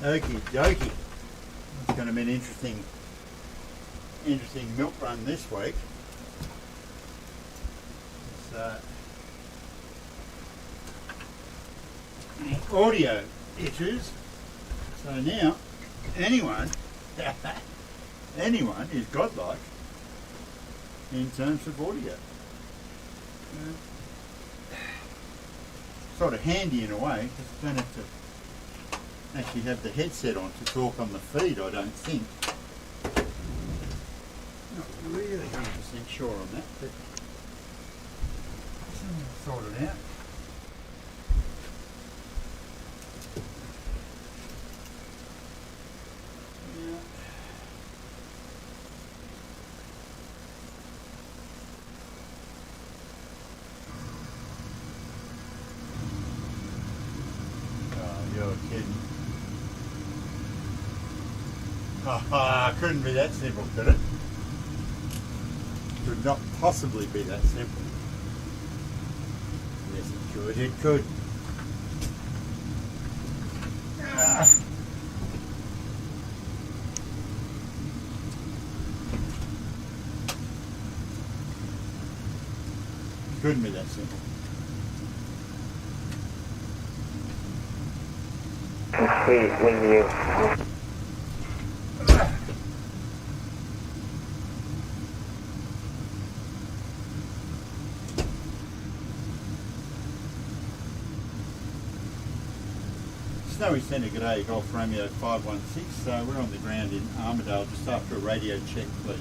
Okie dokie. It's going to be an interesting milk run this week. So, audio issues. So now, anyone is godlike in terms of audio. Sort of handy in a way, because you don't have to actually have the headset on to talk on the feed, I don't think. Not really 100% sure on that, but sort it out. You're kidding. Couldn't be that simple, could it? Could not possibly be that simple. Yes, it could. It could. Couldn't be that simple. Please, wing you. Snowy Centre, g'day, Golf Romeo 516. So we're on the ground in Armidale just after a radio check, please.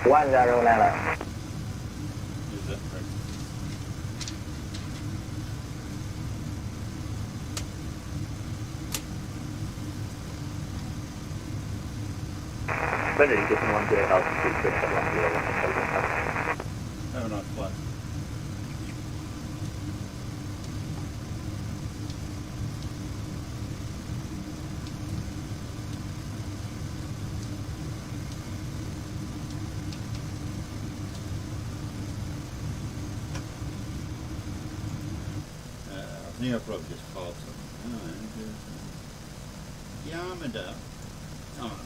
109. Is that correct? Better to get one good out. Have a nice flight. I think I probably just filed something. Armidale. Oh,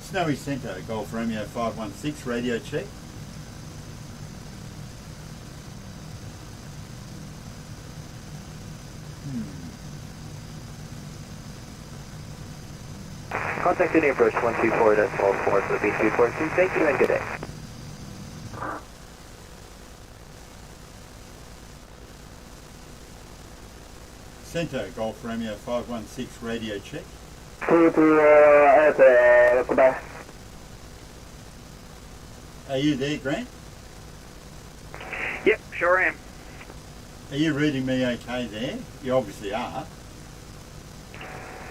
Snowy Centre, Golf Romeo 516, radio check. Contact in approach 124.4 for the B242. Thank you and good day. Centre, Golf Romeo 516, radio check. Are you there, Grant? Yep, sure am. Are you reading me okay there? You obviously are.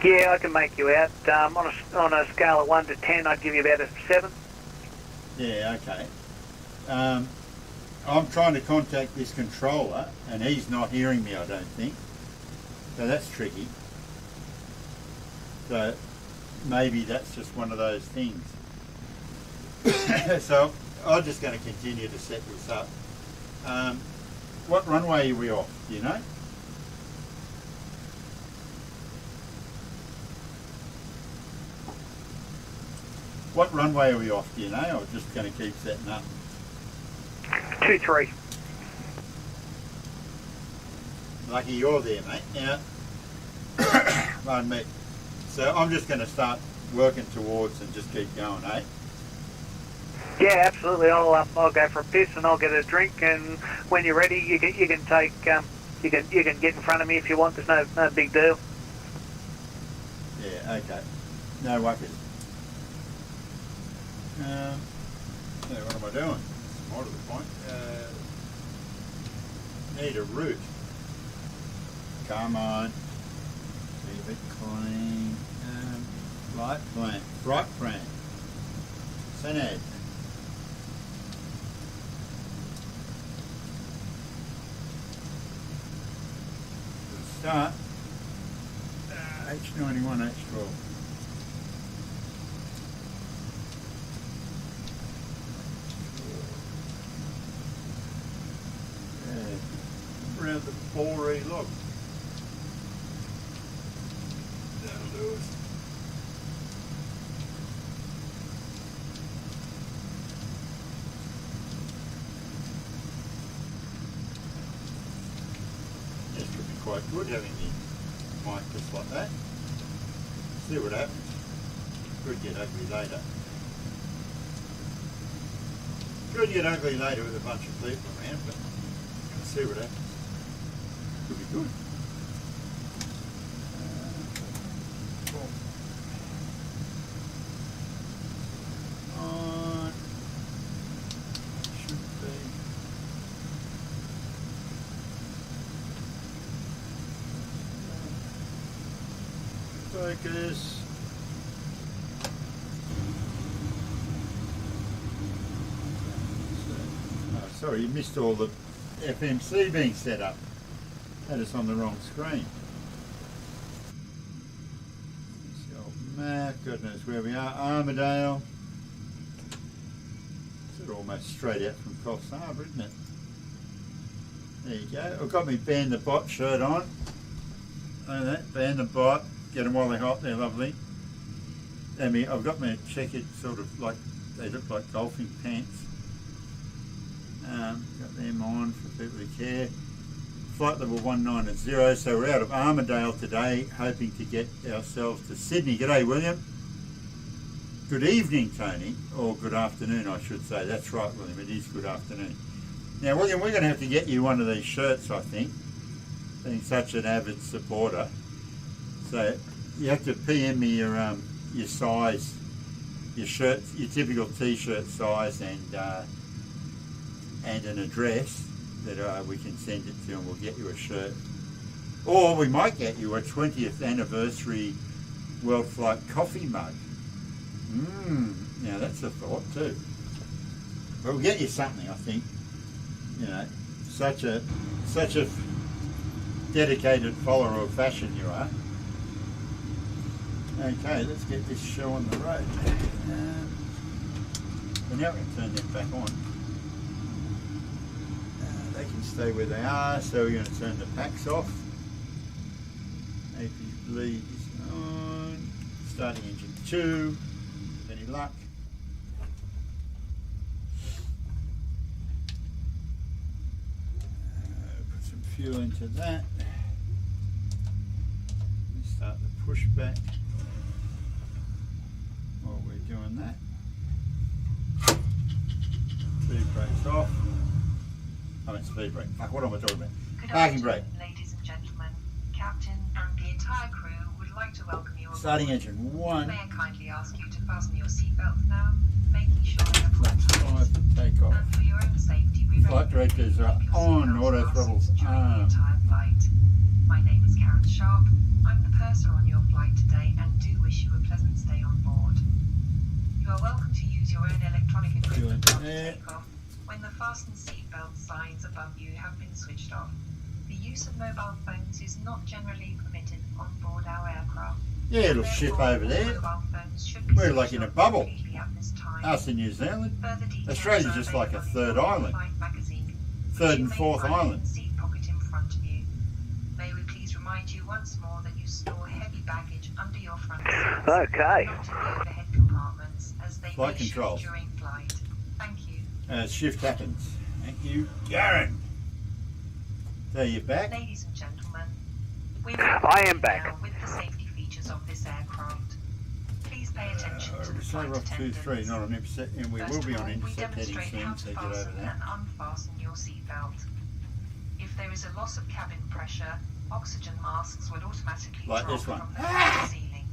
Yeah, I can make you out. On a scale of 1 to 10, I'd give you about a 7. Yeah, okay. I'm trying to contact this controller and he's not hearing me, I don't think. So that's tricky. So maybe that's just one of those things. So I'm just going to continue to set this up. What runway are we off, do you know? What runway are we off, do you know? Or just going to keep setting up? 2-3. Lucky you're there, mate. Now, pardon me. So I'm just going to start working towards and just keep going, eh? Yeah, absolutely. I'll go for a piss and I'll get a drink. And when you're ready, you can take you can get in front of me if you want. There's no big deal. Yeah, okay. No worries. So what am I doing? It's more to the point. Need a route. Come on. Keep it clean. Flight plan. Flight plan. Senad. Start. H91, H12. Yeah, around the 4E log. That'll do it. This could be quite good having the mic just like that. See what happens. Could get ugly later. Could get ugly later with a bunch of people around, but see what happens. Could be good. On. Should be. Focus. Oh, sorry, you missed all the FMC being set up. Had us on the wrong screen. This old map, God knows where we are. Armidale. It's almost straight out from Coffs Harbour, isn't it? There you go. I've got my Ban the Bot shirt on. Look at that, Ban the Bot. Get them while they're hot, they're lovely. And I've got my checkered sort of like, they look like golfing pants. Got them on for people who care. Flight level 190, so we're out of Armidale today, hoping to get ourselves to Sydney. G'day, William. Good evening, Tony, or good afternoon, I should say. That's right, William, it is good afternoon. Now, William, we're going to have to get you one of these shirts, I think, being such an avid supporter. So you have to PM me your size, your shirt, your typical T-shirt size, and an address that we can send it to, and we'll get you a shirt. Or we might get you a 20th anniversary World Flight coffee mug. Now that's a thought too. But we'll get you something, I think. You know, such a dedicated follower of fashion you are. Okay, let's get this show on the road. And now we can turn them back on. They can stay where they are, so we're going to turn the packs off. AP bleed is on. Starting engine 2. Any luck? Put some fuel into that. Let's start the pushback while we're doing that. Speed brakes off. I meant speed brake. Fuck, what am I talking about? Parking brake. Ladies and gentlemen, Captain and the entire crew would like to welcome you. Starting engine 1. May I kindly ask you to fasten your seatbelts now, making sure you have Flaps 5 for takeoff. And for your own safety, we Flight directors are on. Auto throttles during the on. entire flight. My name is Karen Sharp. I'm the purser on your flight today and do wish you a pleasant stay on board. You are welcome to use your own electronic equipment after takeoff when the fasten seatbelt signs above you have been switched off. The use of mobile phones is not generally permitted on board our aircraft. Yeah, it'll ship over there. We're like in a bubble. Us in New Zealand. Australia's just like a third island. Third and fourth island. Seat pocket in front of you. May we please remind you once more that you store heavy baggage under your front seats. Okay. Not in the overhead compartments, as they Flight may shift control. during flight. Thank you. Shift happens. Thank you, Karen. So you're back? Ladies and gentlemen, we I am back. now with the safety features of this aircraft. Please pay attention to the So flight we're off 2-3, attendants. not on intercept, and we First will be of on all, we intercept heading demonstrate how soon, to so get over fasten that. and unfasten your seatbelt. If there is a loss of cabin pressure, oxygen masks will automatically Like drop this one. from the ceiling.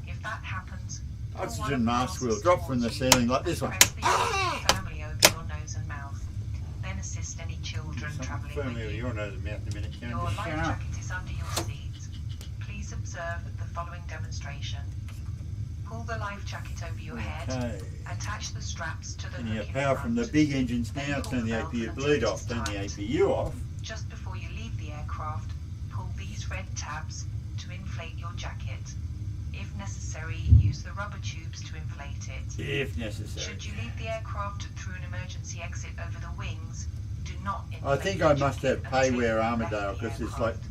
If that happens, pull Oxygen one of the masks will nozzles drop from the towards you ceiling like this and one. press the button firmly over your nose and mouth. Then assist any children travelling Firmly with over you. your nose and mouth in a minute, Karen. Your Just life shut up. jacket is under your seat. Please observe the following demonstration. Pull the life jacket over your head. Okay. Attach the straps to the And you hook have in power front. from the big engines Then now. pull Turn the belt APU until bleed it off. is Turn the tight. APU off. Just before you leave the aircraft, pull these red tabs to inflate your jacket. If necessary, use the rubber tubes to inflate it. If necessary. Should you leave the aircraft through an emergency exit over the wings, do not inflate I think your I must have jacket until payware you've left Armidale the because there's aircraft.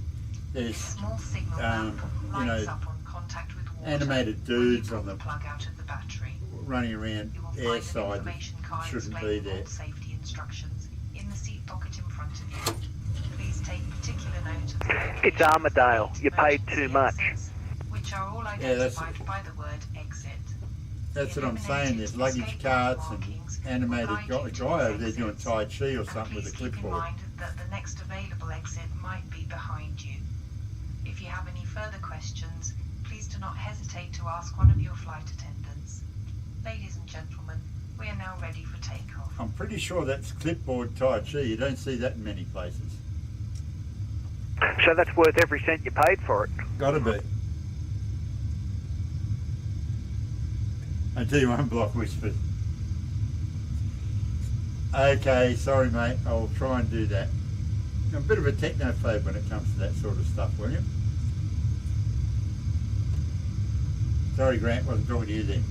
there's A small signal lamp you lights know, up on contact with water animated when you dudes pull on the the plug out of the battery. running around You will find an airside that information card shouldn't be explaining there. all safety instructions in the seat pocket in front of you. Please take particular note of the location It's Armidale. of the You paid emergency too much. exits, which are all Yeah, that's- identified by the word exit. That's what I'm saying. There's luggage carts and animated guy over there doing Tai Chi or something with a Please keep in clipboard. mind that the next available exit might be behind you. If you have any further questions, please do not hesitate to ask one of your flight attendants. Ladies and gentlemen, we are now ready for takeoff. I'm pretty sure that's clipboard Tai Chi. You don't see that in many places. So that's worth every cent you paid for it. Gotta be. Until you unblock whispers. Okay, sorry mate, I'll try and do that. I'm a bit of a technophobe when it comes to that sort of stuff, William. Sorry Grant, wasn't talking to you then.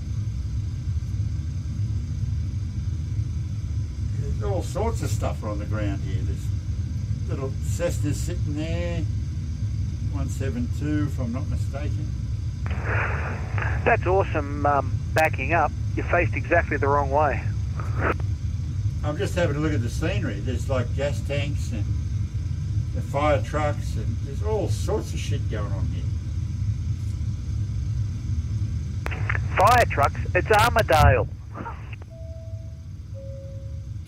There's all sorts of stuff on the ground here. There's little Cessnas sitting there. 172 if I'm not mistaken. That's awesome. Backing up, you faced exactly the wrong way. I'm just having a look at the scenery. There's like gas tanks and the fire trucks and there's all sorts of shit going on here. Fire trucks? It's Armidale.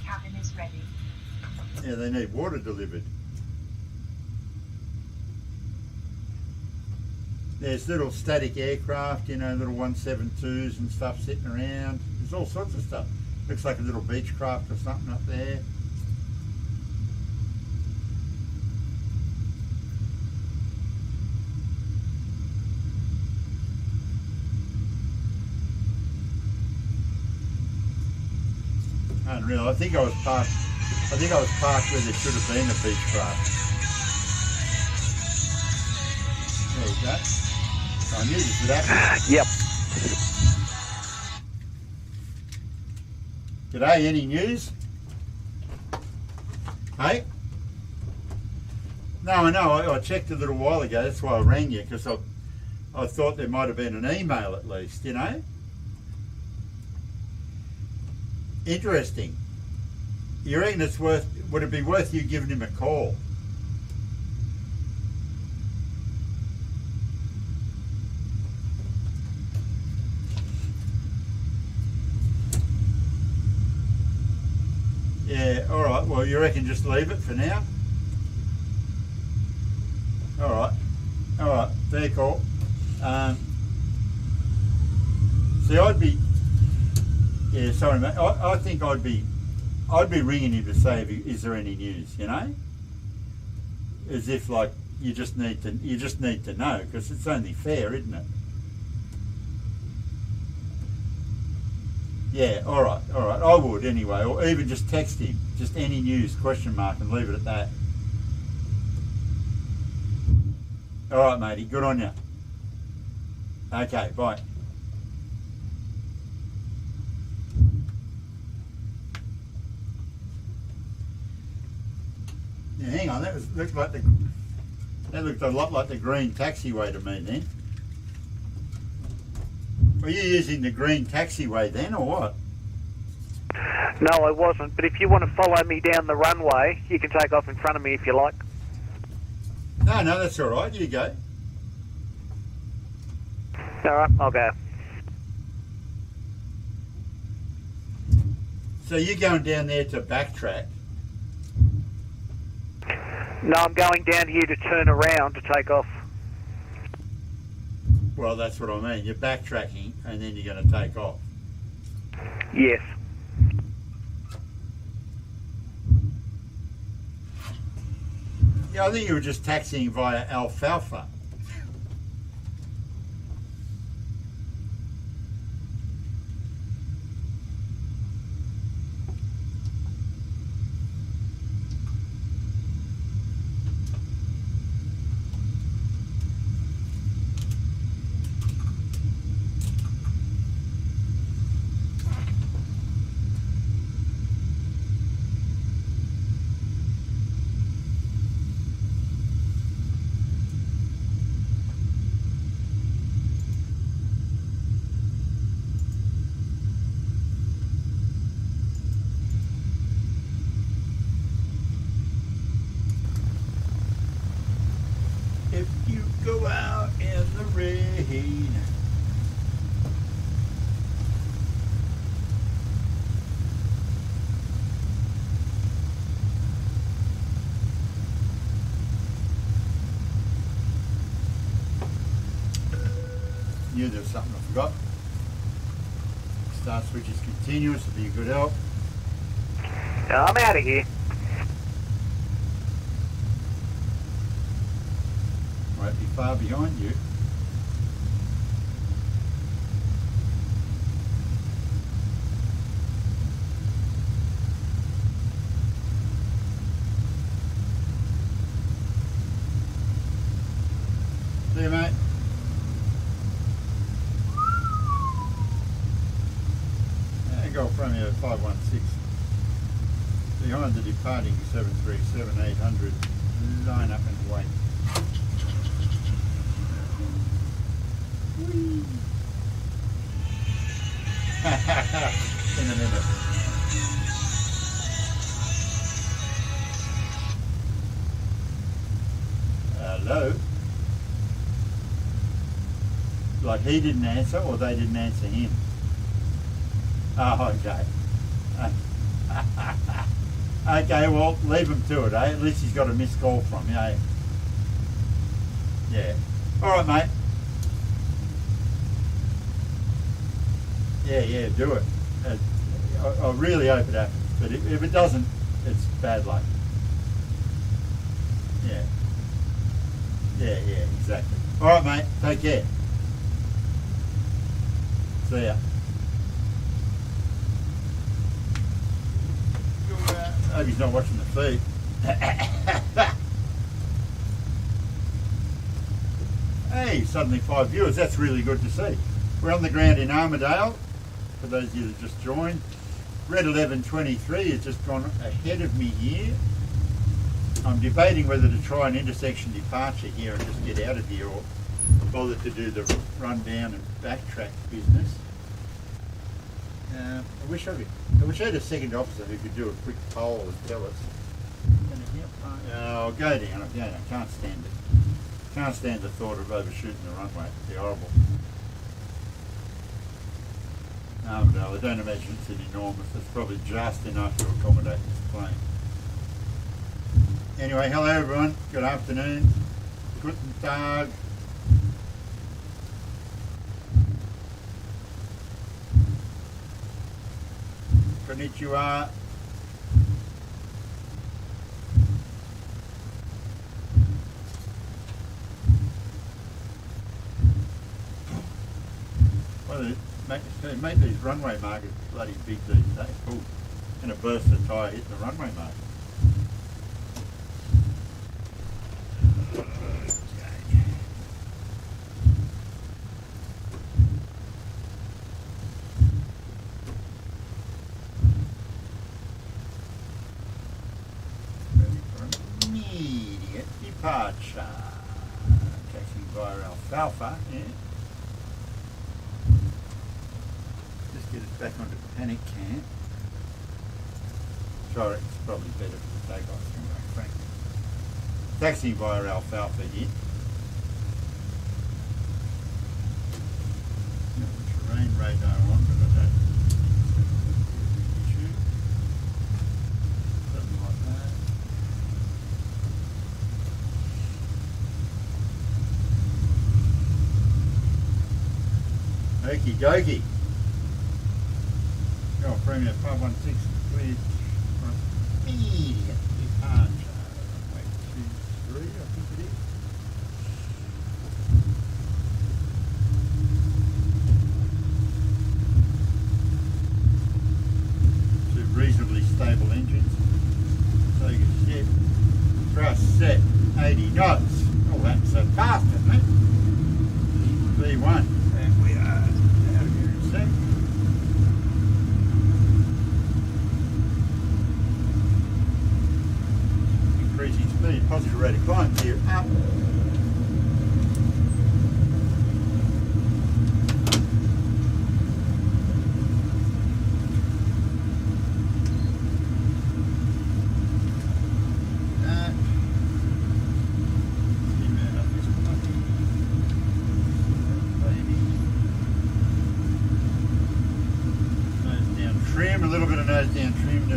Cabin is ready. Yeah, they need water delivered. There's little static aircraft, you know, little 172s and stuff sitting around. There's all sorts of stuff. Looks like a little Beechcraft or something up there. Unreal. I think I was parked where there should have been a Beechcraft. There we go. I knew this would happen. Yep. G'day, any news? Hey? No, I know. I checked a little while ago. That's why I rang you, because I thought there might have been an email at least, you know? Interesting. You reckon it's worth, would it be worth you giving him a call? Yeah, all right. Well, you reckon just leave it for now? All right. Fair call. See, I'd be. Yeah, sorry, mate. I think I'd be ringing him to say, is there any news? You know, as if like you just need to know, because it's only fair, isn't it? Yeah, all right, I would anyway, or even just text him, just any news, ? And leave it at that. All right, matey, good on you. Okay, bye. Yeah, hang on, that looked a lot like the green taxiway to me then. Were you using the green taxiway then, or what? No, I wasn't. But if you want to follow me down the runway, you can take off in front of me if you like. No, that's all right. You go. All right, I'll go. So you're going down there to backtrack? No, I'm going down here to turn around to take off. Well, that's what I mean. You're backtracking and then you're going to take off. Yes. Yeah, I think you were just taxiing via Alfalfa. keen. Knew there was something I forgot. Start switch is continuous, would be a good help. I'm out of here. Won't be far behind you. See you, mate. Go from you 516. Behind the departing 737 800. Line up and wait. Whee. In a minute. Hello? Like he didn't answer or they didn't answer him? Oh, okay. Okay, well, leave him to it, eh? At least he's got a missed call from you, eh? Yeah. All right, mate. Yeah, do it. I really hope it happens, but if it doesn't, it's bad luck. Yeah, exactly. All right, mate. Take care. See ya. I hope he's not watching the feed. Hey, suddenly 5 viewers. That's really good to see. We're on the ground in Armidale. For those of you that just joined, Red 1123 has just gone ahead of me here. I'm debating whether to try an intersection departure here and just get out of here, or bother to do the run down and backtrack business. I wish I had a second officer who could do a quick poll and tell us. I'll go down. I can't stand it. Can't stand the thought of overshooting the runway. It'd be horrible. No, I don't imagine it's enormous. It's probably just enough to accommodate this plane. Anyway, hello everyone. Good afternoon. Guten Tag. Konnichiwa. Well, they make these runway markers bloody big these days. Oh, gonna burst the tyre hitting the runway marker. Immediate departure. Taxing via Alfalfa, yeah. Just get us back onto panic camp. Sure, it's probably better for the takeoff anyway, frankly. Taxiing via Alfalfa here. Got the terrain radar on, but I don't issue. Something like that. Okie dokie. Go Premier 516 cleared for immediate departure. Runway 23, I think it is. Two reasonably stable engines. So you can set, thrust set 80 knots. Oh, that's so fast, isn't it? V1. And we are out of here in a sec. Increasing speed, positive rate of climb here up.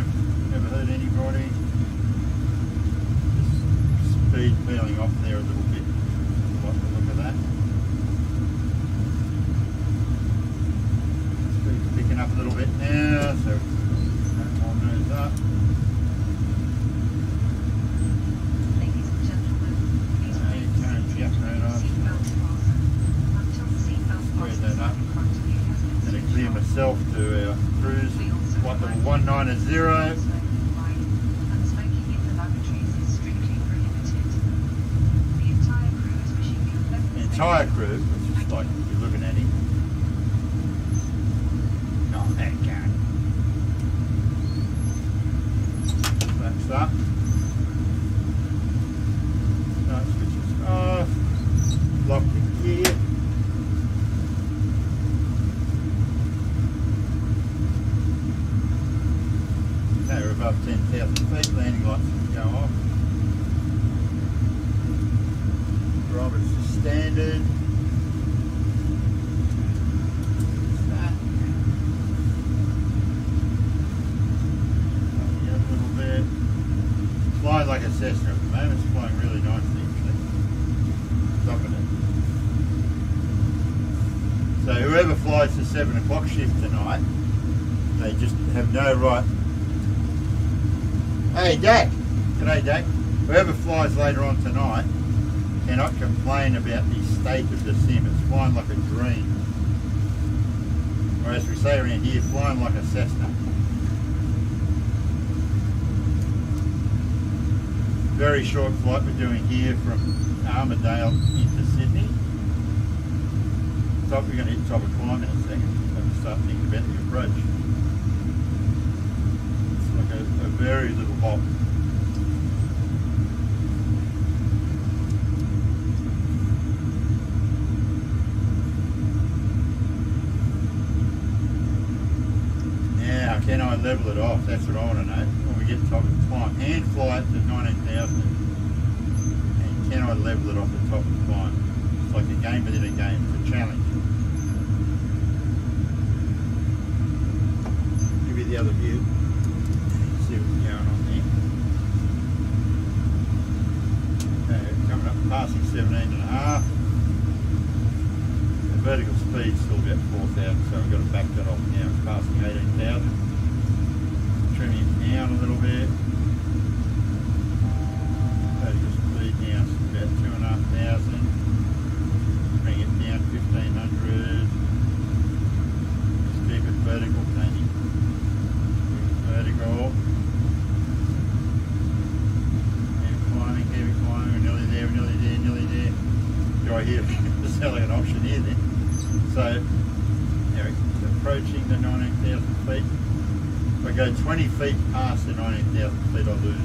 Never heard anybody. Just speed peeling off there a little bit. I like the look of that. Speed's picking up a little bit now, so more nose up. Ladies and gentlemen, please remain seated with your seatbelt fastened until the seatbelt Square that fasten up. sign in front of you has been Going to switched clear on. myself to our cruise, We also flight level remind you 190. that smoking flight and smoking in the lavatories is strictly prohibited. The entire crew is wishing you a pleasant The stay. entire crew, which is like you're looking at him. No, that can't. That's up. Start switches off. Lock the gear. Okay, we're above 10,000 feet. Landing lights will go off. Barometer's just standard. Start. Up a little bit. Flying like a Cessna at the moment. It's flying really nicely, actually. Stopping it. So whoever flies the 7 o'clock shift tonight, they just have no right. Hey, Dak. G'day, Dak. Whoever flies later on tonight cannot complain about the state of the sim. It's flying like a dream. Or as we say around here, flying like a Cessna. Very short flight we're doing here from Armidale into Sydney. We're going to hit top of climb in a second. So we'll start thinking about the approach. It's like a very little hop. Now, can I level it off? That's what I want to know. When we get to top of the climb. Hand fly it to 19,000. And can I level it off the top of the climb? It's like a game within a game. It's a challenge. Give you the other view. See what's going on there. Okay, coming up, passing 17.5. The vertical speed's still about 4,000, so we've got to back that off now. It's passing 18,000. Trimming it down a little bit. Vertical speed now is about 2,500. Bring it down 1,500. Just keep it vertical, Tony. Keep it vertical. Keep it climbing. We're nearly there, nearly there. Do I hear the sound like an option here then? So, Eric is approaching the 19,000 feet. If I go 20 feet past the 19,000 feet, I lose.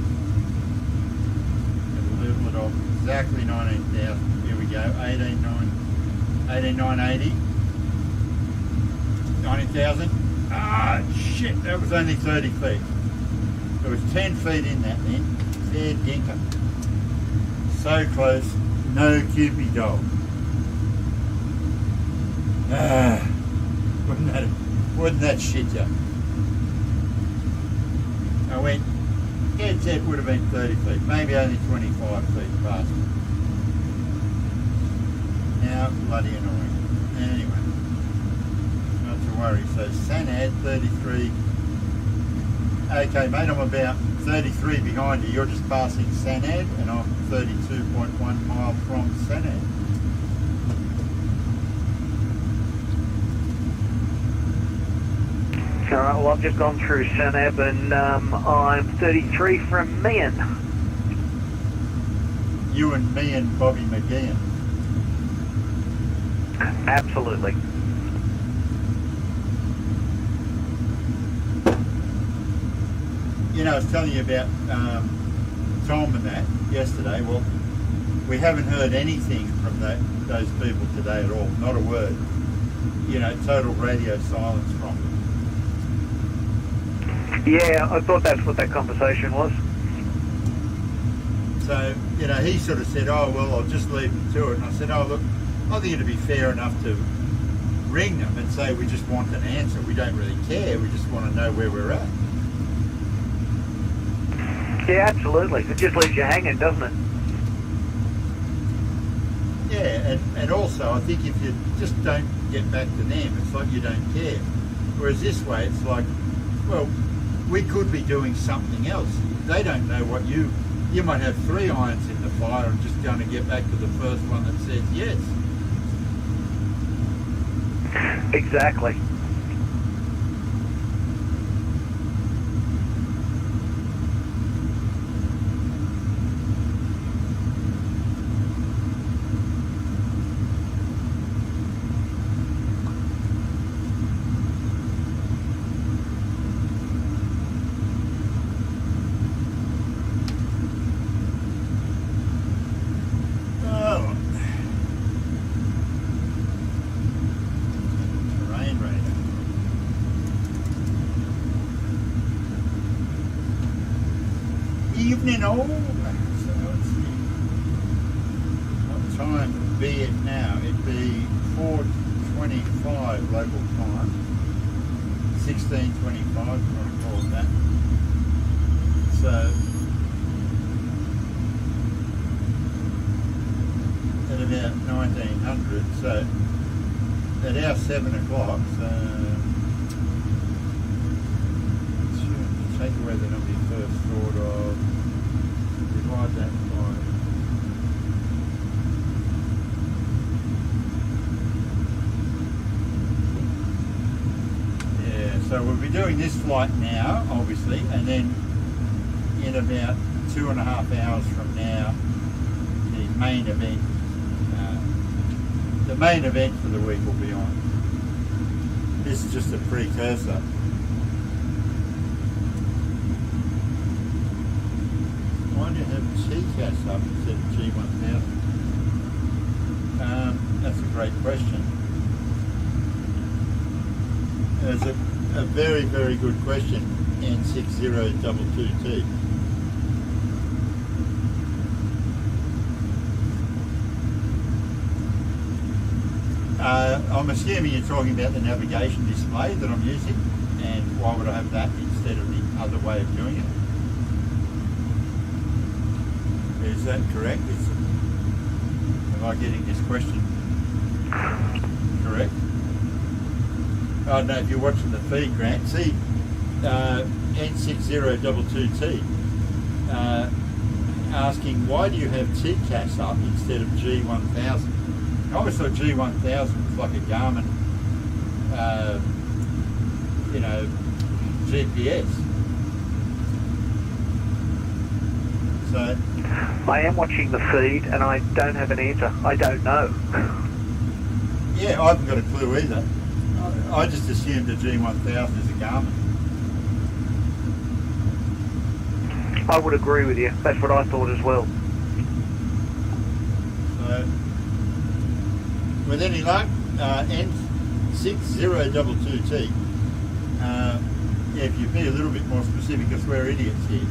And level it off exactly 19,000. Here we go, 18,980. 19,000. Ah, shit, that was only 30 feet. There was 10 feet in that then. Fair dinker. So close, no Cupid dog. Ah, wouldn't that shit you? I went, dead set would have been 30 feet, maybe only 25 feet past it. Now, bloody annoying. Anyway, not to worry. So, Sanad 33. Okay, mate, I'm about 33 behind you. You're just passing Sanad, and I'm 32.1 miles from Sanad. Alright, well I've just gone through Sanab and I'm 33 from Meehan. You and me and Bobby McGeehan. Absolutely. You know, I was telling you about Tom and that yesterday. Well, we haven't heard anything from those people today at all. Not a word. You know, total radio silence from them. Yeah, I thought that's what that conversation was. So, you know, he sort of said, oh, well, I'll just leave them to it. And I said, oh, look, I think it'd be fair enough to ring them and say we just want an answer. We don't really care. We just want to know where we're at. Yeah, absolutely. It just leaves you hanging, doesn't it? Yeah, and also I think if you just don't get back to them, it's like you don't care. Whereas this way, it's like, well, we could be doing something else. They don't know what you might have 3 irons in the fire and just going to get back to the first one that says yes. Exactly. Oh. Terrain radar. Evening all. So let's see. What time would be it now? It'd be 4:25 local time. 16:25, if you want to call it that. So at about 1900, so at our 7 o'clock, so take away the number you first thought of, divide that by, yeah, so we'll be doing this flight now, obviously, and then in about 2.5 hours from now, the main event for the week will be on. This is just a precursor. Why do you have TCAS up instead of G1000? That's a great question. It's a very, very good question, N6022T. I'm assuming you're talking about the navigation display that I'm using, and why would I have that instead of the other way of doing it? Is that correct? Am I getting this question correct? I don't know if you're watching the feed, Grant. See, N6022T asking why do you have TCAS up instead of G1000? I always thought G1000 was like a Garmin, GPS. So I am watching the feed and I don't have an answer. I don't know. yeah, I haven't got a clue either. I just assumed a G1000 is a Garmin. I would agree with you. That's what I thought as well. So, with any luck, N6022T, yeah, if you'd be a little bit more specific, because we're idiots here.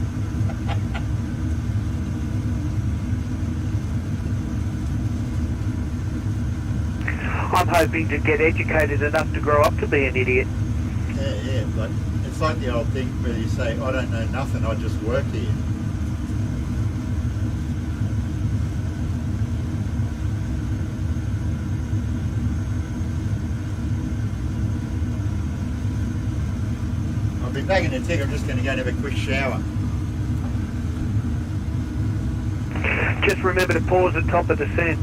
I'm hoping to get educated enough to grow up to be an idiot. Yeah, like, it's like the old thing where you say, I don't know nothing, I just work here. I'll be back in a tick. I'm just going to go and have a quick shower. Just remember to pause at top of descent.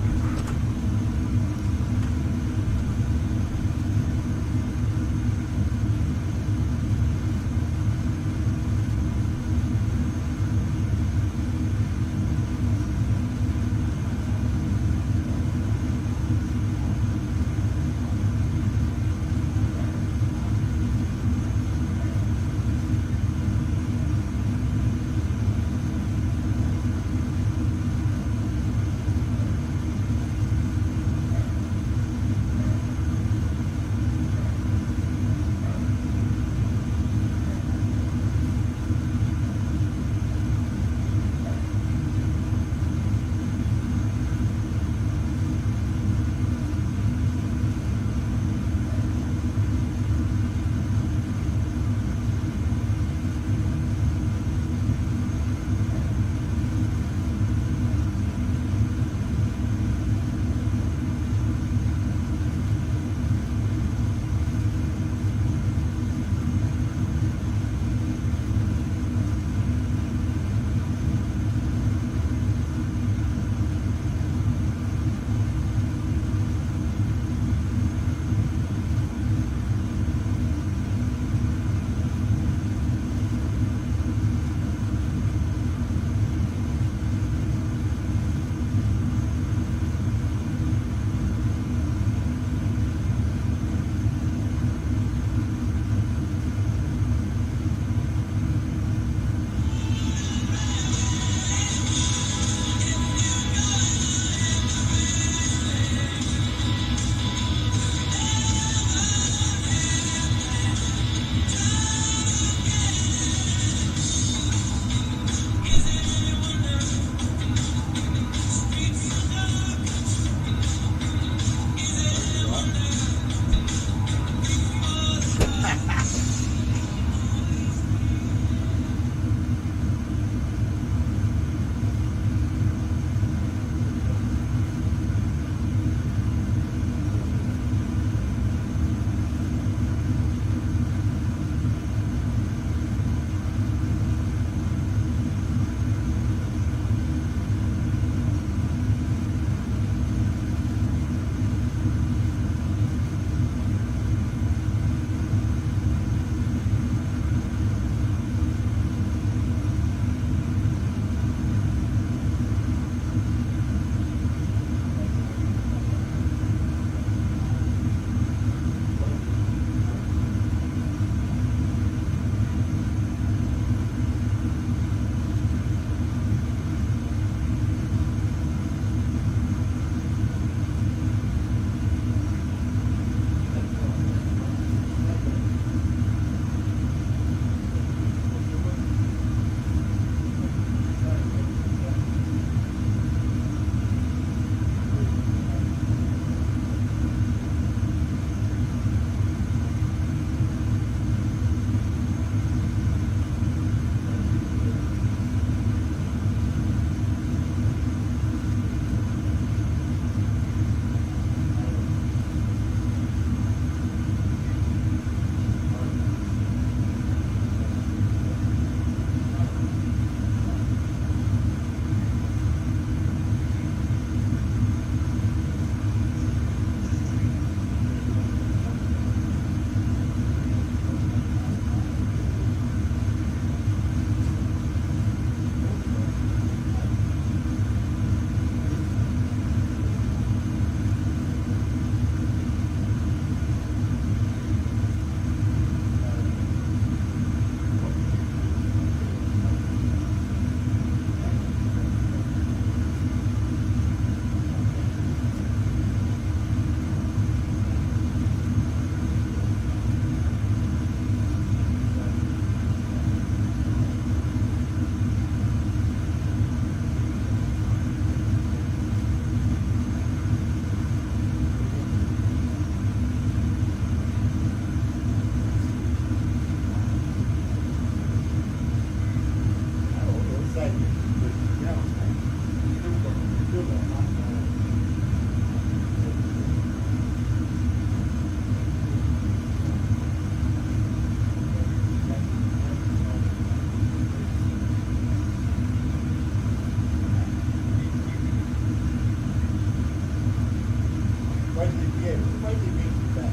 why do you make it back?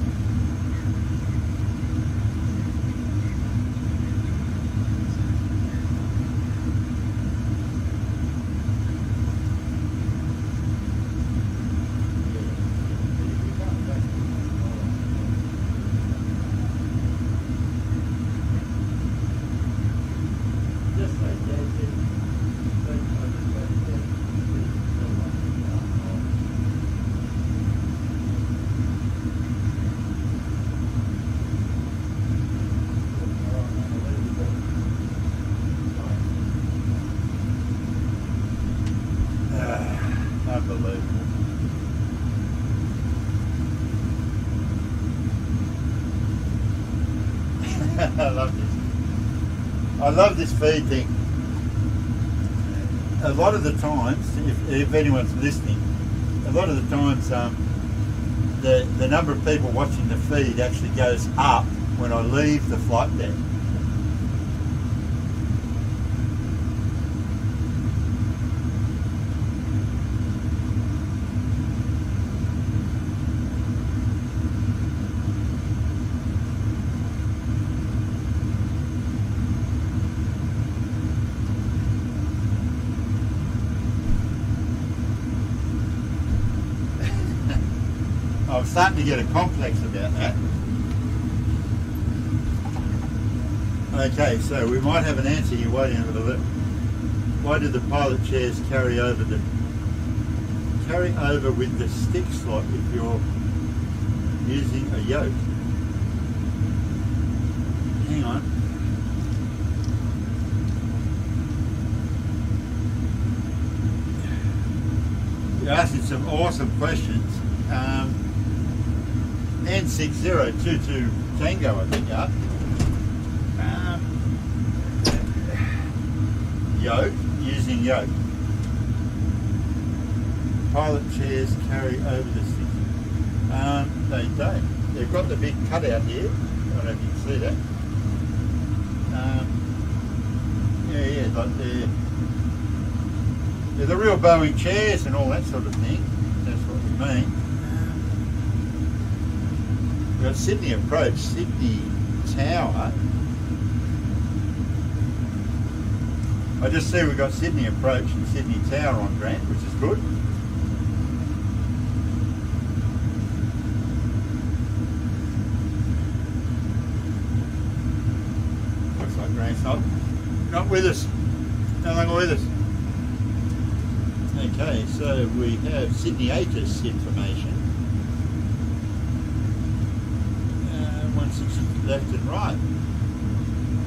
Unbelievable. I love this. I love this feed thing. A lot of the times, if anyone's listening, a lot of the times the number of people watching the feed actually goes up when I leave the flight deck. I'm starting to get a complex about that. Okay, so we might have an answer here waiting over the lip. Why do the pilot chairs carry over with the stick slot if you're using a yoke? Hang on. You're asking some awesome questions. N6022 Tango, I think up. Yoke, using yoke. Pilot chairs carry over the stick. They don't. They've got the big cutout here. I don't know if you can see that. Like they're the real Boeing chairs and all that sort of thing. That's what we mean. We've got Sydney Approach, Sydney Tower. I just see we've got Sydney Approach and Sydney Tower on Grant, which is good. Looks like Grant's not with us. No longer with us. Okay, so we have Sydney ATIS information. 160 left and right.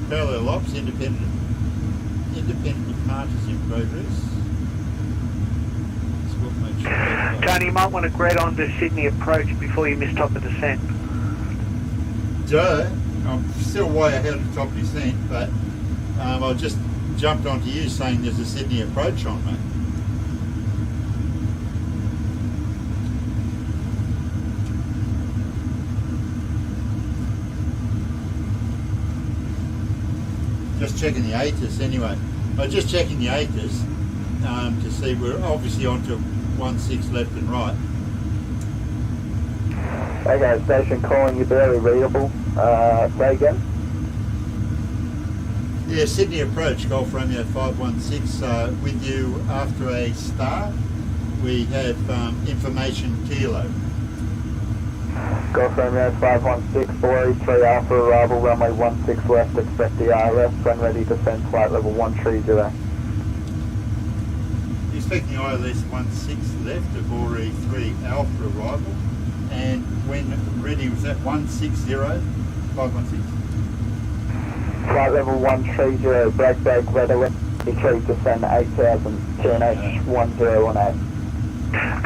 Parallel ops, independent departures in progress. So we'll make sure Tony, you might want to grade on to Sydney Approach before you miss top of descent. Duh, I'm still way ahead of top descent, but I just jumped onto you saying there's a Sydney Approach on, mate. Just checking the ATIS anyway. I was just checking the ATIS to see we're obviously onto 16 left and right. Okay, station calling you barely readable. Say again? Yeah, Sydney Approach, Golf Romeo 516 with you after a start. We have information kilo. Golf Romeo 516, 483 Alpha, arrival runway 16 left, expect the ILS, when ready to send flight level 130. Expecting ILS 16 left, Abori 3 Alpha arrival, and when ready was that 160, 516? Flight level 130, break weather, retrieve descend 8000, QNH 1018.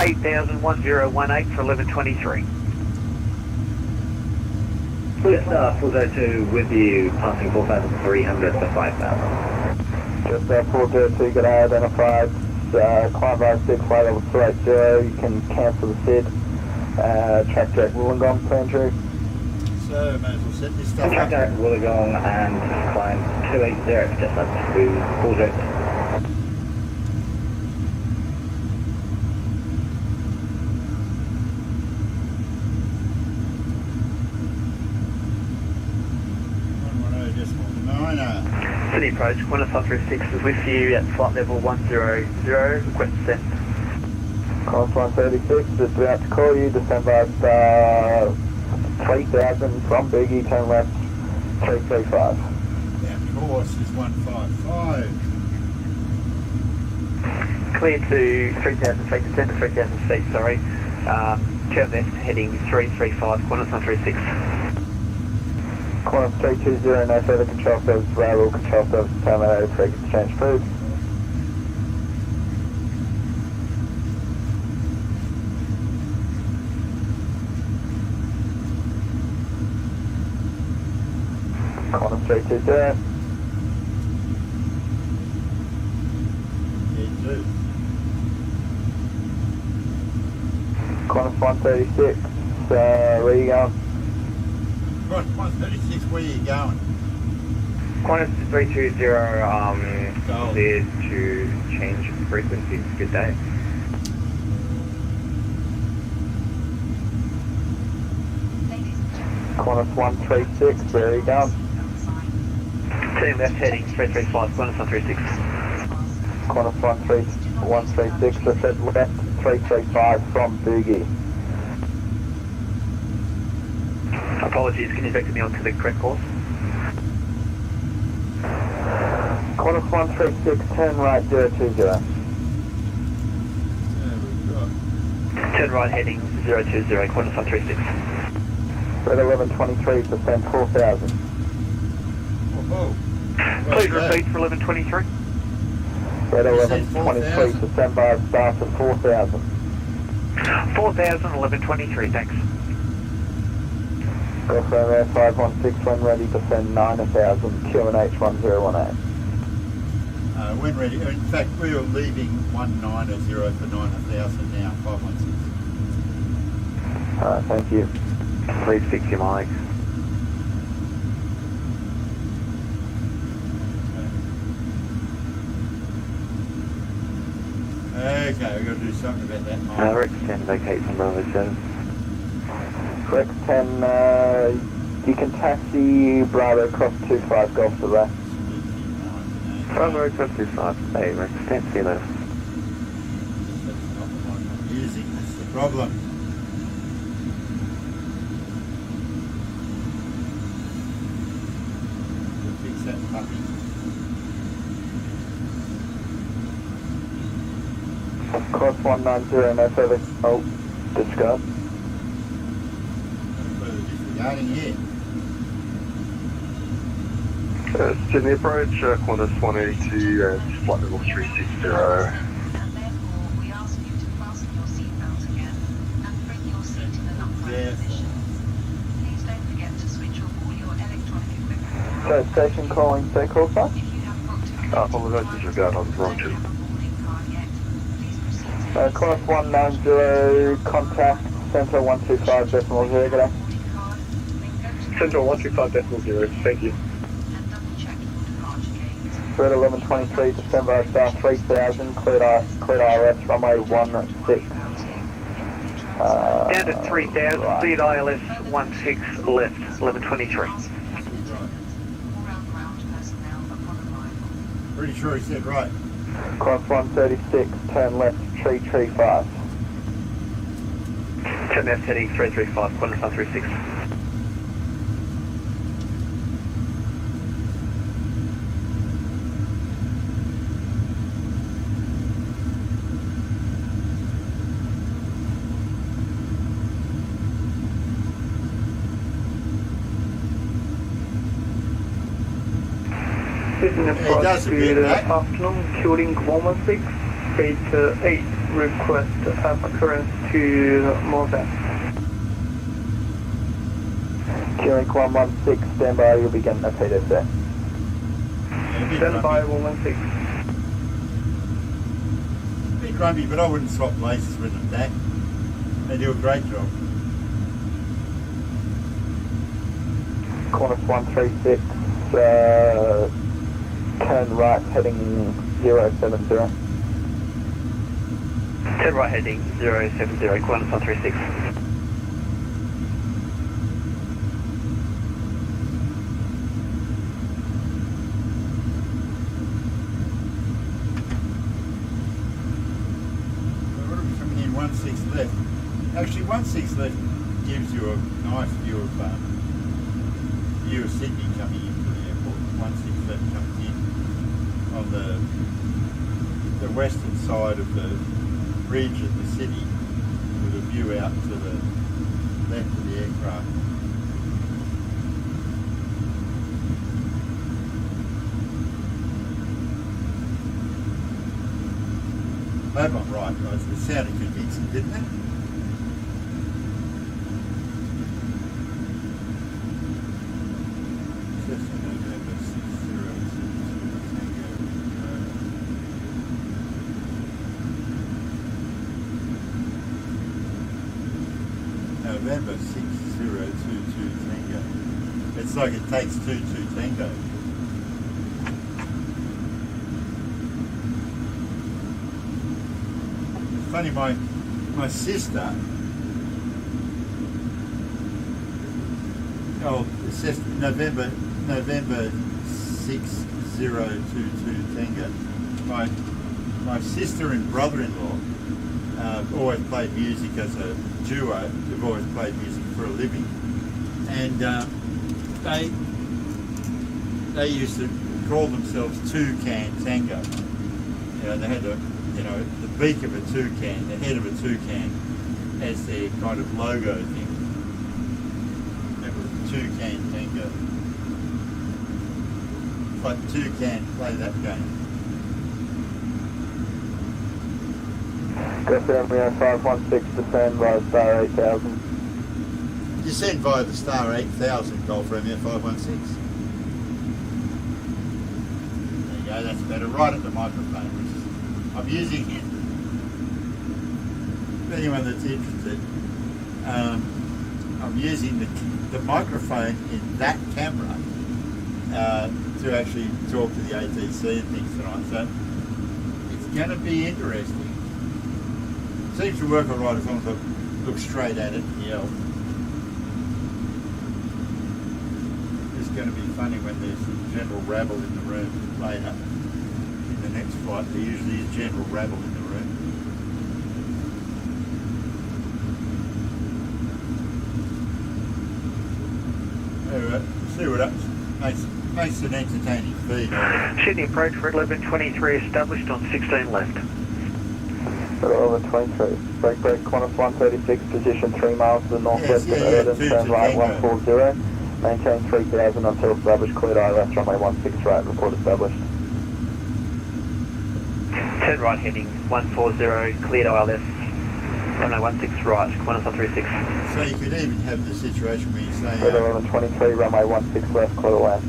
8000 1018 for 1123. Just 402 with you, passing 4,300 to 5,000. Just 402, get identified, climb by 6, flight level 280, you can cancel the SID, track direct Wollongong, plan true. So, may as well set this stuff Track up. direct Wollongong and climb 280, just up to 402. approach, Qantas 136 is with you at flight level 100, request descent. Qantas 136, just about to call you, December 3000 from Boogie, turn left 335. Our course is 155. Clear to 3000 feet, descend to 3000 feet, sorry. Turn left, heading 335, Qantas 136. Qantas 320, no further control service, rail control service, terminated, frequency change approved. Qantas 320. Yeah, too. Qantas 136, where are you going? Right, 136, where are you going? Qantas 320, Go. cleared to change frequencies. Good day. Ladies and gentlemen, Qantas 136, where are you going? Turn left, heading 335, Qantas 136. Qantas 136, I said left 335 from Boogie. Apologies, can you vector me onto the correct course? Qantas 136, turn right 020. Yeah, we've got. Turn right heading 020, Qantas 136. Red 1123, descend 4000. Oh, Please repeat for 1123. Red You said 1123, descend by start of 4000. 4000, 1123, thanks. Girlfriend Air 516, when ready, descend 9000, QNH 1018. When ready. In fact, we are leaving 190 for 9000 now, 516. Alright, thank you. Please fix your mic. Okay, we've got to do something about that. Rex 10, vacate from Bravo 7. Rex 10, you can taxi Bravo cross 25 Golf to left. Bravo cross 25, hey Rex 10, see you later. That's not the one I'm using, that's the problem. We'll fix that puppy. Cross 190, no further. Oh, discard. No further disregarding here. Sydney approach, Qantas 182, flight level 360. and therefore we ask you to fasten your seatbelt again and bring your seat in an upright Yes. position. Please don't forget to switch off all your electronic equipment now. So station calling, stay call sign. If you have booked a Apologise, disregard on the wrong don't chip. have a boarding card yet, please proceed to Qantas 190, contact Centre 125 decimal 0, good day. boarding card, then go to Central 125.0, thank you. and double check your departure gate. Red 1123, December star 3000, cleared ILS, runway 16. Down to 3000, right. speed ILS 16 left, 1123. Ask for flight attendants or our ground personnel upon arrival. Pretty sure he said right. Qantas 136, turn left 335. Turn left heading 335, Qantas 136. Sydney It does a bit, good right? afternoon, Turing 116, gate 8, request occurrence to Mozart. Turing 116, stand by, you'll be getting a PDS there. Yeah, a bit Stand by grumpy. 116. A bit grumpy, but I wouldn't swap places with them back. They do a great job. Qantas 136, turn right heading 070. Turn right heading 070, Qantas 136. 16 left. Actually, 16 left gives you a nice view of Sydney coming into the airport. 16 left comes in on the western side of the ridge of the city with a view out to the left of the aircraft. I hope I'm right, guys. It sounded convincing, didn't it? November 6022 Tango. It's like it takes 22 Tango. It's funny, my sister, it says November 6022 Tango. My sister and brother-in-law always played music as a duo. They've always played music for a living, and they used to call themselves Toucan Tango. You know, they had the beak of a toucan, the head of a toucan, as their kind of logo thing. That was Toucan Tango. But Toucan play that game. Go Romeo 516 to send via star 8000. You send via the star 8000 Golf Romeo 516. There you go, that's better. Right at the microphone, which is, I'm using it. For anyone that's interested, I'm using the microphone in that camera to actually talk to the ATC and things tonight. So it's going to be interesting. Seems to work all right as long as I look straight at it and yell. It's going to be funny when there's some general rabble in the room later. In the next flight, there usually is general rabble in the room. Anyway, see what happens. Makes an entertaining feed. Sydney approach for 1123 established on 16 left. 1123. Break Qantas 136, position 3 miles to the northwest of Erdon, turn right 140. Maintain 3000 until established, cleared ILS, runway 16 right, report established. Turn right heading 140, cleared ILS, runway 16 right, Qantas 136. So you could even have the situation where you say... 1123, runway 16 left, clear to land.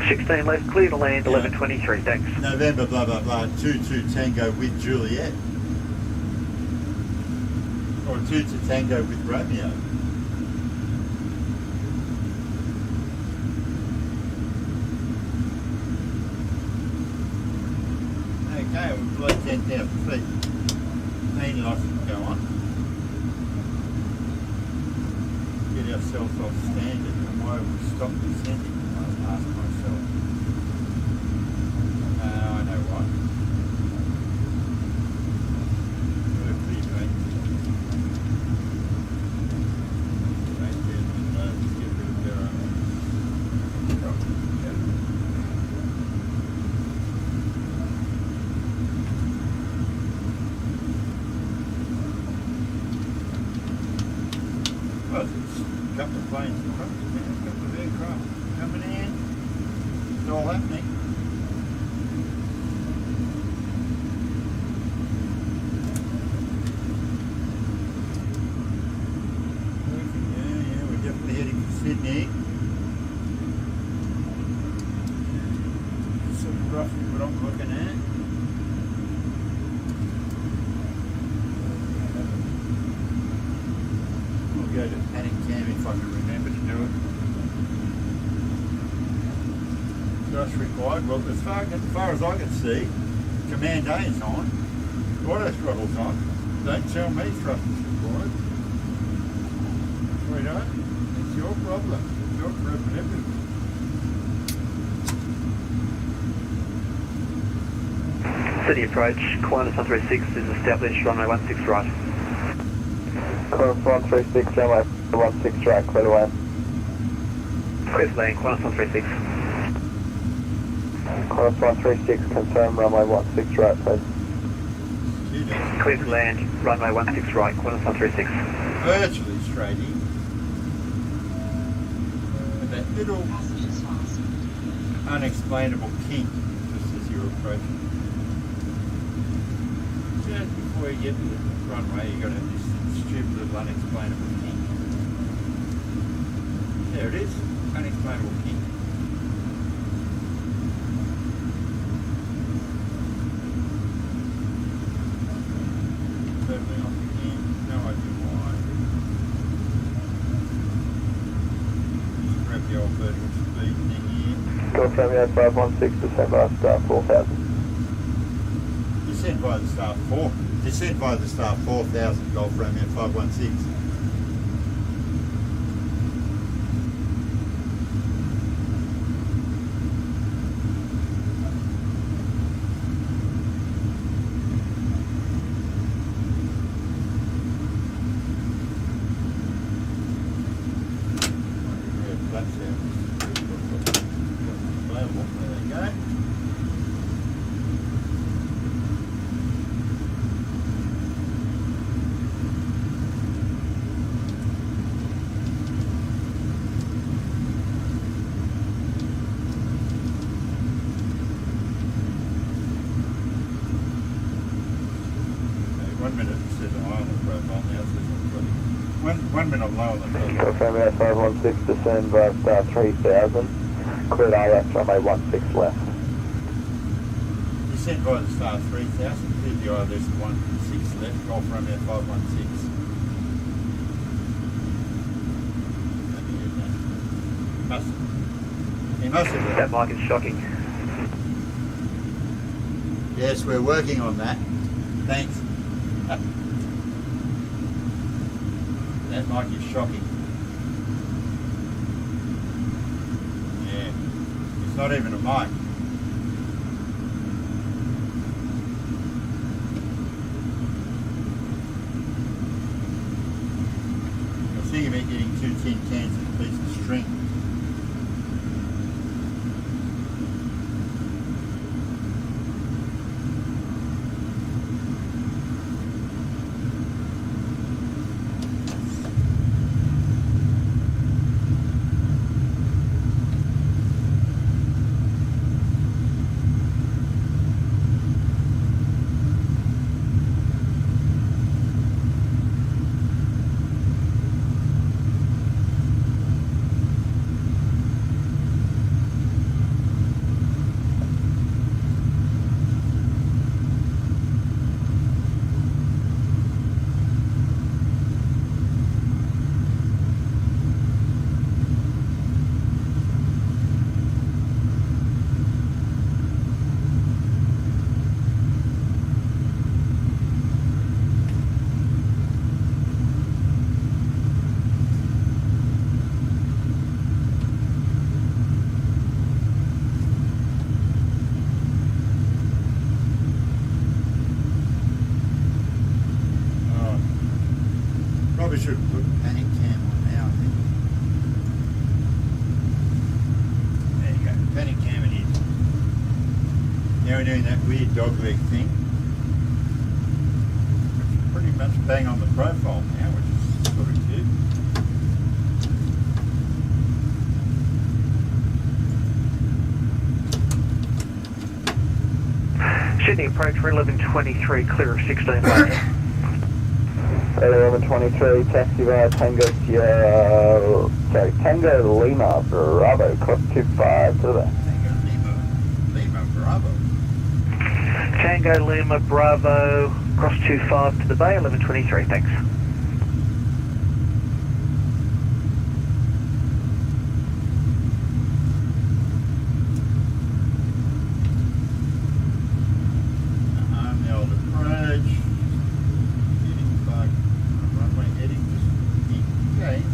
16 left, clear to land, 1123, thanks. November, blah, blah, blah, 22 Tango with Juliet. Or 2 to Tango with Romeo. Okay, we've below 10,000 feet. Main license go on. Get ourselves off standard, and why we stop descending, I ask myself. I know why. Well, it's a couple of planes in front of me, a couple of aircraft coming in. It's all happening. Yeah, we're definitely heading for Sydney. Sort of roughly what I'm looking at. Go to panic cam if I can remember to do it. Thrust required. Well, as far as I can see, Command A is on. Auto throttle's on. Don't tell me thrust is required. Sweetheart, it's your problem. It's your problem. City approach, Qantas 136 is established, runway 16 right. Qantas 136, runway 16 right, clear away. Queensland, Qantas 136. Qantas 136, confirm runway 16 right, please. Queensland, runway 16 right, Qantas 136. Virtually straight in. With that little Passengers fasten. unexplainable kink just as you're approaching. Just before you get to the runway, you've got to have this stupid little unexplainable kink. There it is, unexplainable kink. Totally off again, no idea why. Just grab the old vertical speed thing here. Golf Romeo 516, descend by star 4000. Descend by the star 4. Descend by the star 4000, Golf Romeo 516. There they go. Okay, 1 minute, it says I'm on the profile now, so it's 1 minute lower than that. Golf Romeo 516, descend by star 3000. Cleared RF, runway 16 left. Descend by the star 3000, clear the ILS 16 left, Golf Romeo 516. He must have That mic is shocking. Yes, we're working on that. Thanks. That mic is shocking. Yeah, it's not even a mic. I was thinking about getting 2 tin cans and a piece of string. Probably should put panic cam on now, I think. There you go, panic cam it is. Now we're doing that weird dog leg thing. Which is pretty much bang on the profile now, which is sort of cute. Sydney approach for 1123, clear of 16 left. 1123, taxi via Tango Sierra, Tango Lima Bravo, cross 25 to the back. Tango Lima Bravo. Tango Lima Bravo, cross 25 to the bay, 1123, thanks. Armidale approach. Getting back on runway heading just in case.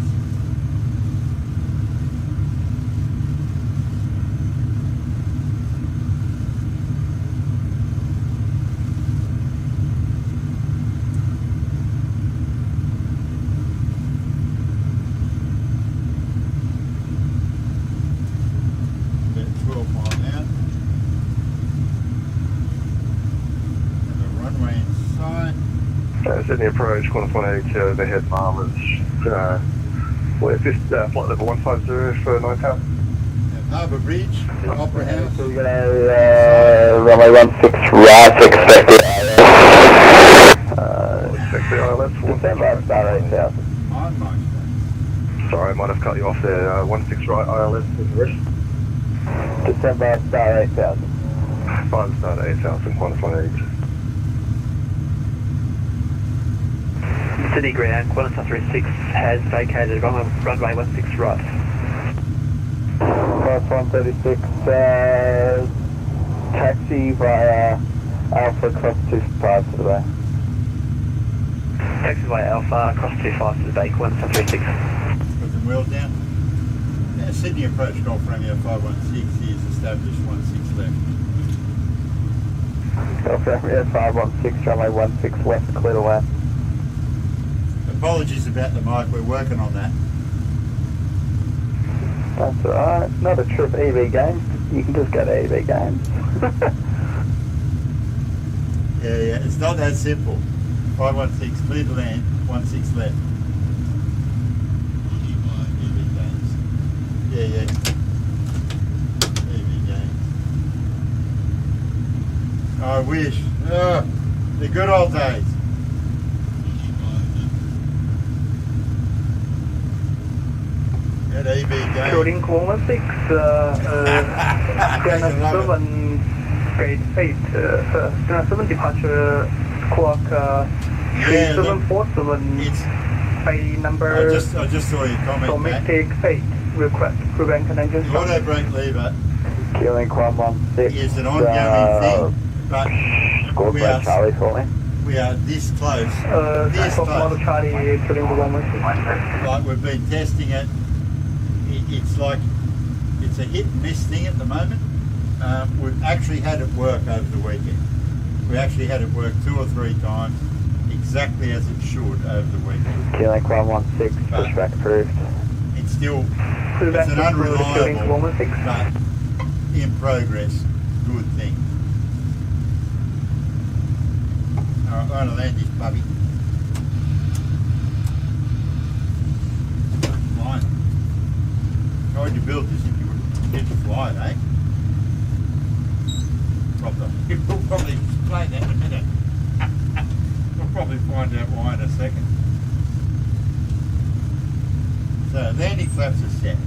Sydney approach, Qantas 182 overhead marlers. We're flight level 150 for 9,000. Harbour Bridge, Opera House. So we're gonna runway 16 right, expected Expect the ILS. December, start 8,000. On my Sorry, I might have cut you off there. 16 right ILS is the rest. December, start 8,000. 5 start 8,000, Qantas 182. Sydney ground, Qantas 36 has vacated runway 16 right. Qantas 136, taxi via Alpha Cross 25 to the bay. Taxi via Alpha, cross 25 to the bay, Qantas 36. Put them well down. Sydney approach Golf Romeo 516 is established 16 left. Golf Romeo 516, runway 16 west, clear to land. Apologies about the mic, we're working on that. That's alright, not a trip EV game, you can just go to EV games. Yeah, it's not that simple. 516, clear to land, 16 left. Yeah. EV games. I wish. Oh, the good old days. At EV games. Shooting Qantas 6, Scanner 7, gate 8, Scanner 7 departure clock 3747, It's. by number I just saw your comment, Matt. domestic 8, request prevent connection. The auto brake lever Killing 116. is an ongoing thing, but Squad we by are- Charlie for me. we are this close. This Top Model close. Charlie, killing 116. Like we've been testing it. It's like it's a hit and miss thing at the moment. We've actually had it work over the weekend. We actually had it work 2 or 3 times, exactly as it should over the weekend. Killing 116, But- pushback approved. It's still Prevent it's an killing unreliable, 116. but in progress, good thing. Alright, I'm gonna land this puppy. Flying. Tried to build this if you would get to fly it, eh? We'll probably explain that in a minute. We'll probably find out why in a second. So landing flaps are set.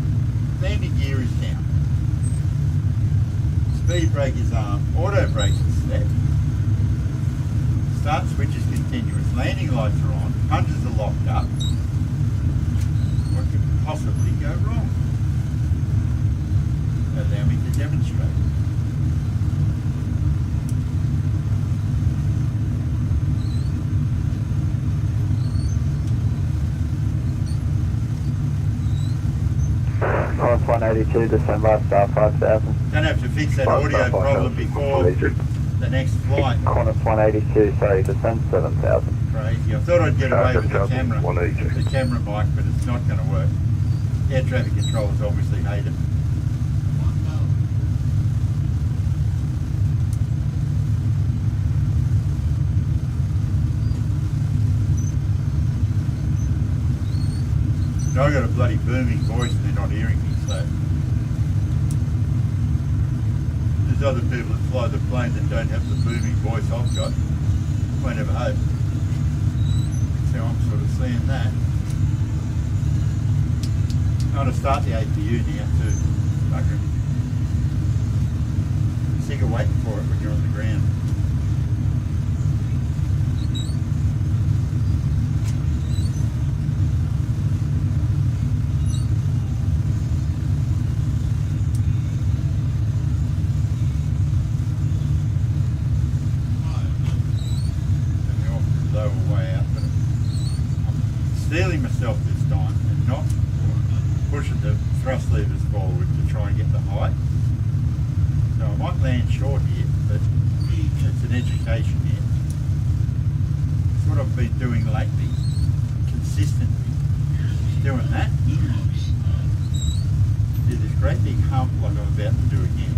Landing gear is down. Speed brake is armed. Auto brakes are set. Start switch is continuous. Landing lights are on. Punches are locked up. What could possibly go wrong? Allow me to demonstrate. Qantas 182, December, star 5000. Don't have to fix that audio problem before the next flight. Qantas 182, sorry, descend 7000. Crazy. I thought I'd get away with the camera, 182. the camera mic, but it's not going to work. Air traffic controllers obviously hate it. No, I've got a bloody booming voice and they're not hearing me, so. There's other people that fly the plane that don't have the booming voice I've got. Won't have a hope. So I'm sort of seeing that. I'm going to start the APU now too. Bugger. Sick of waiting for it when you're on the ground. Stealing myself this time and not pushing the thrust levers forward to try and get the height. So I might land short here, but it's an education here. It's what I've been doing lately, consistently. Doing that. Do this great big hump like I'm about to do again.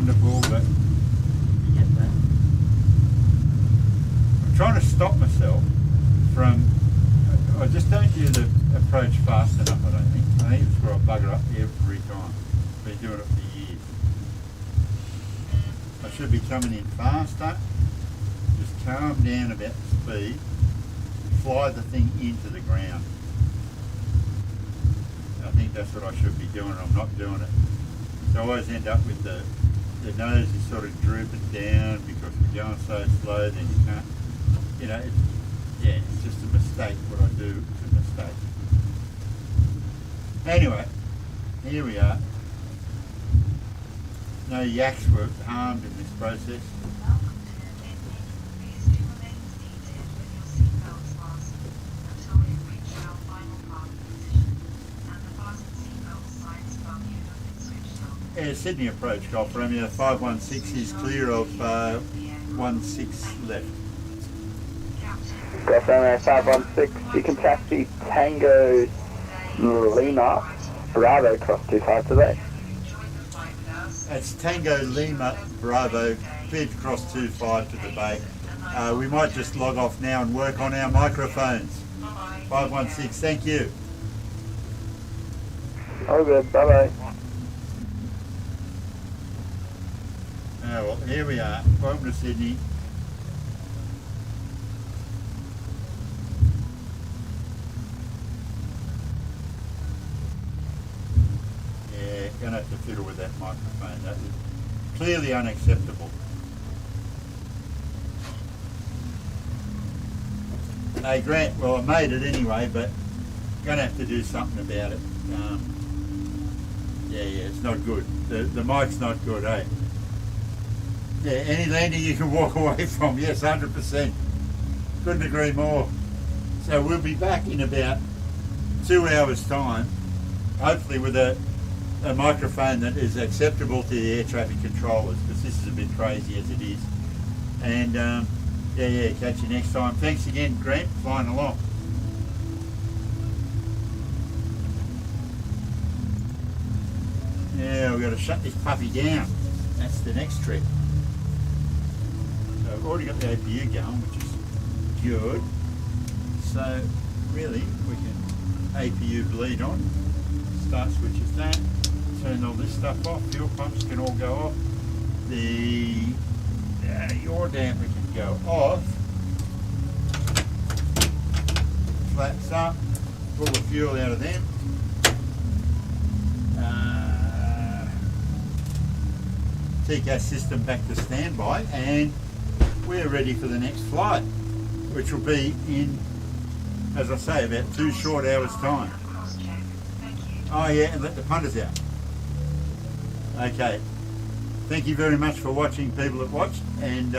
wonderful, but you get that. I'm trying to stop myself from, I just don't do the approach fast enough, I don't think. I think it's where I bugger up every time. Been doing it for years. I should be coming in faster, just calm down about the speed, fly the thing into the ground. I think that's what I should be doing, I'm not doing it. So I always end up with the nose is sort of drooping down because we're going so slow, then you can't, you know, it's just a mistake. What I do is a mistake. Anyway, here we are. No yaks were harmed in this process. Welcome to the picnic. Please do remain seated with your seatbelts fastened until we've reached our final parking position and the fasten seatbelt signs above you have been switched on. Sydney approach, Golf Romeo 516 is clear of 16 left. Golf Romeo 516, you can taxi Tango Lima Bravo cross 25 today. It's Tango Lima Bravo, cleared cross 25 to the bay. We might just log off now and work on our microphones. 516, thank you. All good, bye bye. Oh, well, here we are. Welcome to Sydney. Yeah, gonna have to fiddle with that microphone. That is clearly unacceptable. Hey Grant, well I made it anyway, but gonna have to do something about it. Yeah, it's not good. The mic's not good, eh? Yeah, any landing you can walk away from, yes, 100%. Couldn't agree more. So we'll be back in about 2 hours' time, hopefully with a microphone that is acceptable to the air traffic controllers, because this is a bit crazy as it is. And yeah, catch you next time. Thanks again, Grant, flying along. Yeah, we've got to shut this puppy down. That's the next trick. So I've already got the APU going, which is good. So really, we can APU bleed on. Start switches that. Turn all this stuff off. Fuel pumps can all go off. The yaw damper can go off. Flaps up. Pull the fuel out of them. TCAS system back to standby, and we're ready for the next flight, which will be in, as I say, about 2 short hours time. Oh yeah, and let the punters out. Okay. Thank you very much for watching, people that watched, and